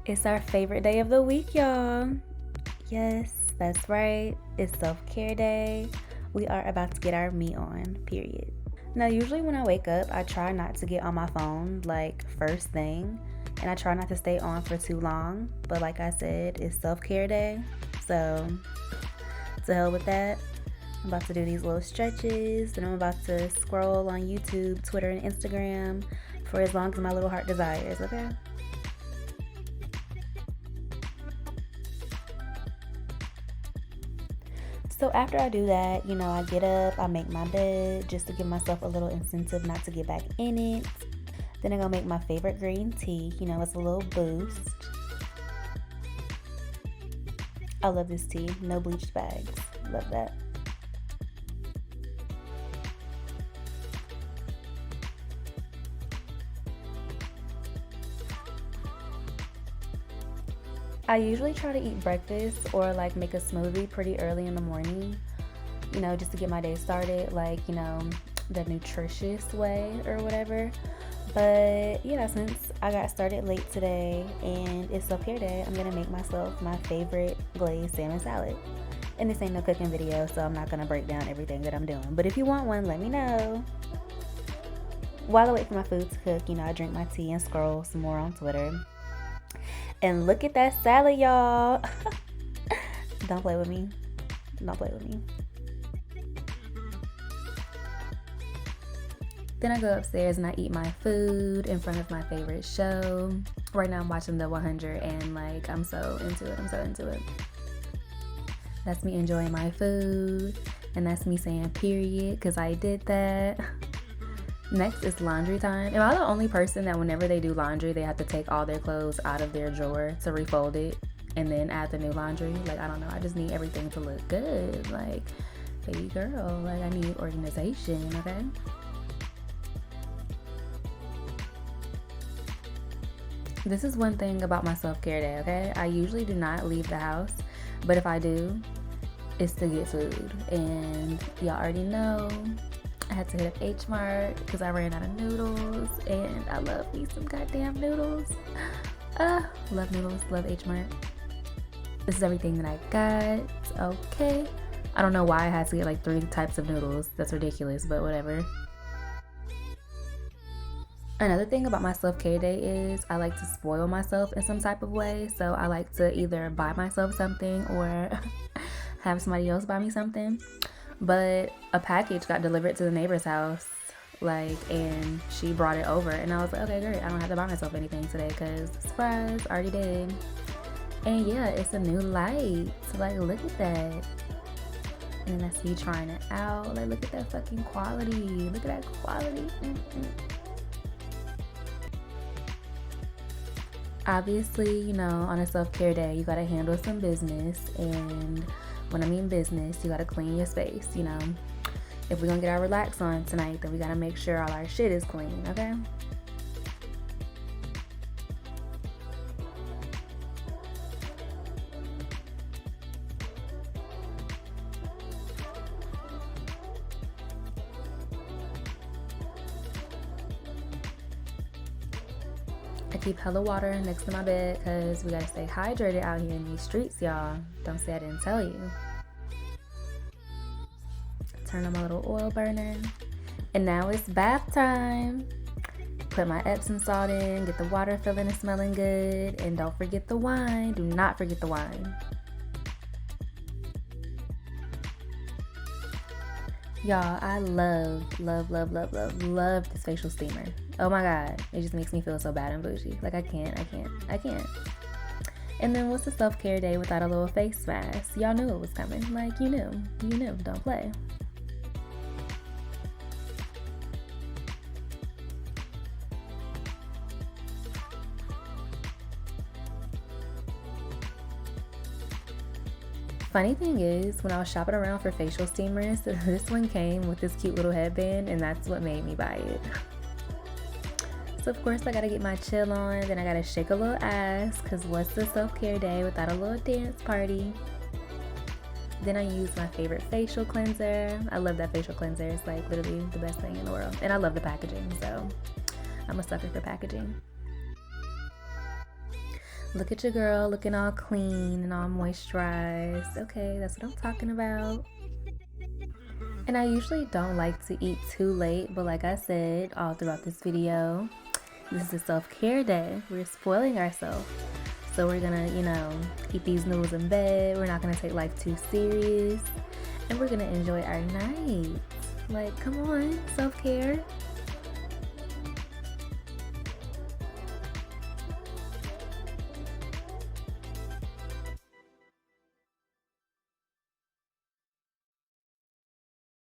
It's our favorite day of the week, y'all. Yes, that's right. It's self-care day. We are about to get our meat on, period. Now, usually when I wake up, I try not to get on my phone like first thing, and I try not to stay on for too long. But like I said, it's self-care day. So, to hell with that. I'm about to do these little stretches, and I'm about to scroll on YouTube, Twitter, and Instagram for as long as my little heart desires, okay? So after I do that, I get up, I make my bed just to give myself a little incentive not to get back in it. Then I'm gonna make my favorite green tea, it's a little boost. I love this tea, no bleached bags, love that. I usually try to eat breakfast or like make a smoothie pretty early in the morning, just to get my day started, like, the nutritious way or whatever. But yeah, since I got started late today and it's self-care day, I'm gonna make myself my favorite glazed salmon salad. And this ain't no cooking video, so I'm not gonna break down everything that I'm doing. But if you want one, let me know. While I wait for my food to cook, I drink my tea and scroll some more on Twitter. And look at that salad, y'all. Don't play with me. Don't play with me. Then I go upstairs and I eat my food in front of my favorite show. Right now I'm watching The 100 and I'm so into it. I'm so into it. That's me enjoying my food. And that's me saying period because I did that. Next is laundry time. Am I the only person that whenever they do laundry, they have to take all their clothes out of their drawer to refold it and then add the new laundry? I don't know. I just need everything to look good. Baby girl, I need organization, okay? This is one thing about my self-care day, okay? I usually do not leave the house, but if I do, it's to get food. And y'all already know I had to hit up H Mart because I ran out of noodles, and I love me some goddamn noodles. Love noodles, love H Mart. This is everything that I got, okay? I don't know why I had to get 3 types of noodles. That's ridiculous, but whatever. Another thing about my self-care day is I like to spoil myself in some type of way. So I like to either buy myself something or have somebody else buy me something. But a package got delivered to the neighbor's house, and she brought it over. And I was like, okay, great. I don't have to buy myself anything today because, surprise, already did. And yeah, it's a new light. So look at that. And that's me trying it out. Look at that fucking quality. Look at that quality. Obviously, on a self-care day, you gotta handle some business, and when I mean business, you gotta clean your space, If we're gonna get our relax on tonight, then we gotta make sure all our shit is clean, okay? I keep hella water next to my bed because we gotta stay hydrated out here in these streets, y'all. Don't say I didn't tell you. Turn on my little oil burner. And now it's bath time. Put my Epsom salt in, get the water feeling and smelling good. And don't forget the wine. Do not forget the wine. Y'all, I love this facial steamer. Oh my God, it just makes me feel so bad and bougie. I can't. And then what's a self-care day without a little face mask? Y'all knew it was coming. You knew, don't play. Funny thing is, when I was shopping around for facial steamers, this one came with this cute little headband, and that's what made me buy it. So of course I gotta get my chill on, then I gotta shake a little ass, cause what's the self-care day without a little dance party? Then I use my favorite facial cleanser. I love that facial cleanser. It's literally the best thing in the world. And I love the packaging, so I'm a sucker for packaging. Look at your girl looking all clean and all moisturized. Okay, that's what I'm talking about. And I usually don't like to eat too late, but like I said all throughout this video, this is a self-care day. We're spoiling ourselves. So we're gonna, eat these noodles in bed. We're not gonna take life too serious. And we're gonna enjoy our night. Like, come on, self-care.